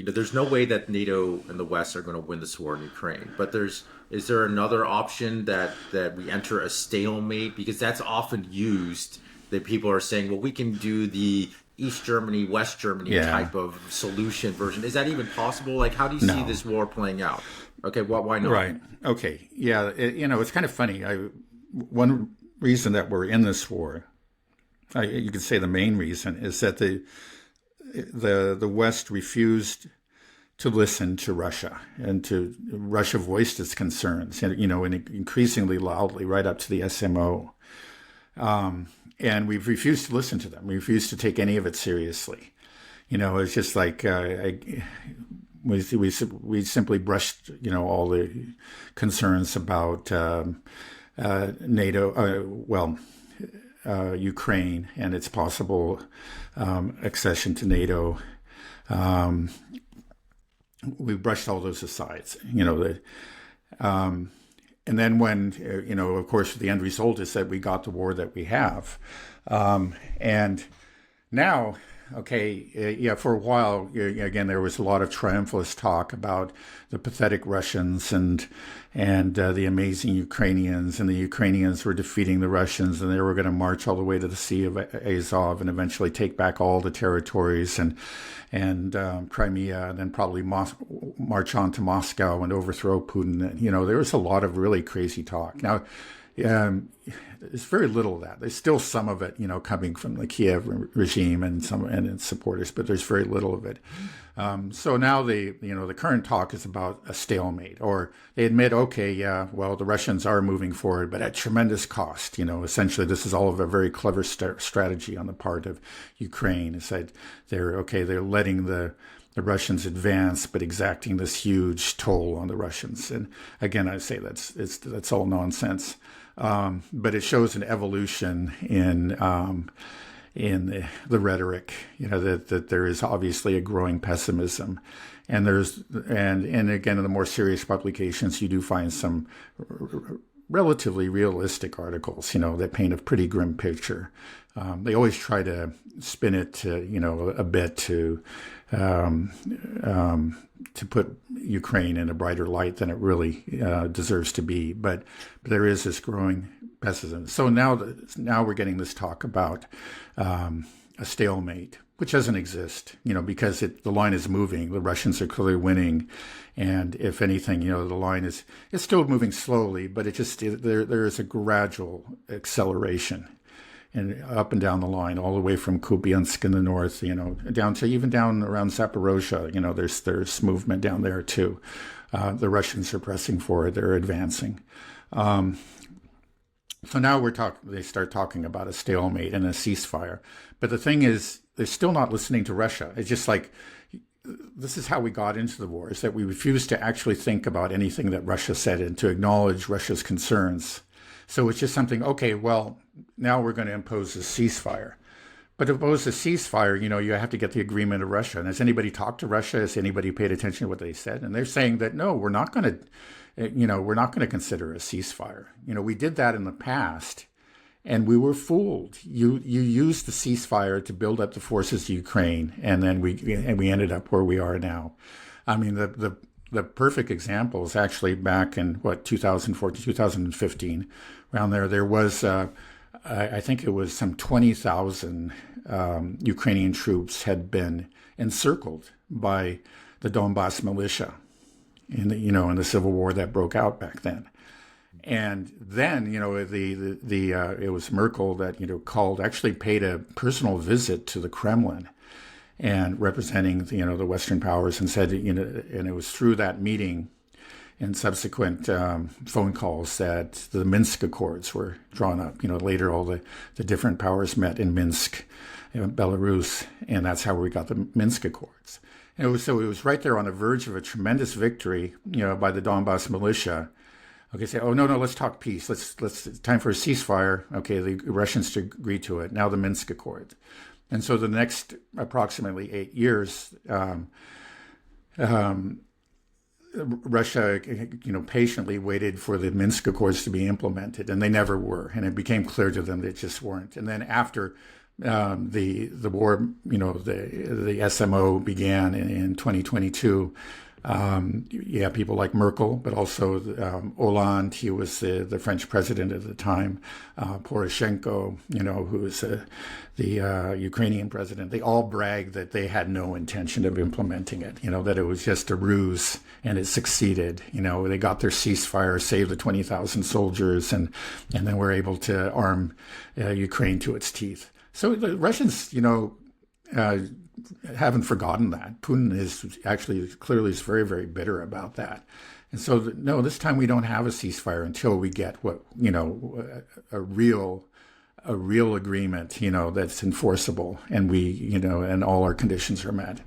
there's no way that NATO and the West are going to win this war in Ukraine. But is there another option that we enter a stalemate? Because that's often used, that people are saying, well, we can do the East Germany, West Germany type of solution version. Is that even possible? Like, how do you see this war playing out? Okay, why not? Right. Okay. Yeah. It's kind of funny. One reason that we're in this war, you could say the main reason, is that the West refused to listen to Russia, and Russia voiced its concerns, and increasingly loudly, right up to the SMO. And we've refused to listen to them. We refused to take any of it seriously. It's just like we simply brushed all the concerns about NATO, Ukraine and its possible accession to NATO. We brushed all those aside. And then when, of course, the end result is that we got the war that we have. And now, for a while, again, there was a lot of triumphalist talk about the pathetic Russians and the amazing Ukrainians, and the Ukrainians were defeating the Russians, and they were going to march all the way to the Sea of Azov and eventually take back all the territories and Crimea, and then probably march on to Moscow and overthrow Putin. There was a lot of really crazy talk. Now, there's very little of that. There's still some of it, coming from the Kiev regime and its supporters, but there's very little of it. So now the current talk is about a stalemate, or they admit, the Russians are moving forward, but at tremendous cost. Essentially, this is all of a very clever strategy on the part of Ukraine. Is that they're letting the Russians advance, but exacting this huge toll on the Russians. And again, I say that's all nonsense. But it shows an evolution in the rhetoric, that there is obviously a growing pessimism, and again, in the more serious publications, you do find some relatively realistic articles, that paint a pretty grim picture. They always try to spin it, a bit to put Ukraine in a brighter light than it really deserves to be. But there is this growing pessimism. So now we're getting this talk about a stalemate, which doesn't exist, because the line is moving. The Russians are clearly winning. And if anything, the line it's still moving slowly, but there is a gradual acceleration and up and down the line, all the way from Kupiansk in the north, down to even down around Zaporozhye. There's movement down there too. The Russians are pressing forward; they're advancing. So now they start talking about a stalemate and a ceasefire. But the thing is, they're still not listening to Russia. It's just like, this is how we got into the war, is that we refused to actually think about anything that Russia said and to acknowledge Russia's concerns. So it's just something, now we're going to impose a ceasefire. But to impose a ceasefire, you have to get the agreement of Russia. And has anybody talked to Russia? Has anybody paid attention to what they said? And they're saying that, no, we're not going to consider a ceasefire. We did that in the past, and we were fooled. You used the ceasefire to build up the forces of Ukraine, and then we ended up where we are now. I mean, the perfect example is actually back in 2014, 2015, around there was I think it was some 20,000 Ukrainian troops had been encircled by the Donbas militia in the civil war that broke out back then. And then, it was Merkel that actually paid a personal visit to the Kremlin and representing, the Western powers, and said, and it was through that meeting and subsequent phone calls that the Minsk Accords were drawn up. Later all the different powers met in Minsk, Belarus, and that's how we got the Minsk Accords. And it was right there on the verge of a tremendous victory, by the Donbas militia. Okay, say, oh, no, let's talk peace. It's time for a ceasefire. Okay, the Russians to agree to it. Now the Minsk Accord. And so the next approximately 8 years, Russia, patiently waited for the Minsk Accords to be implemented, and they never were. And it became clear to them that it just weren't. And then after the war, the SMO began in 2022. People like Merkel, but also Hollande. He was the French president at the time. Poroshenko, who was the Ukrainian president. They all bragged that they had no intention of implementing it. That it was just a ruse, and it succeeded. They got their ceasefire, saved the 20,000 soldiers, and then were able to arm Ukraine to its teeth. So the Russians, haven't forgotten that. Putin is actually clearly is very, very bitter about that. And so, no, this time we don't have a ceasefire until we get a real agreement, that's enforceable, and and all our conditions are met.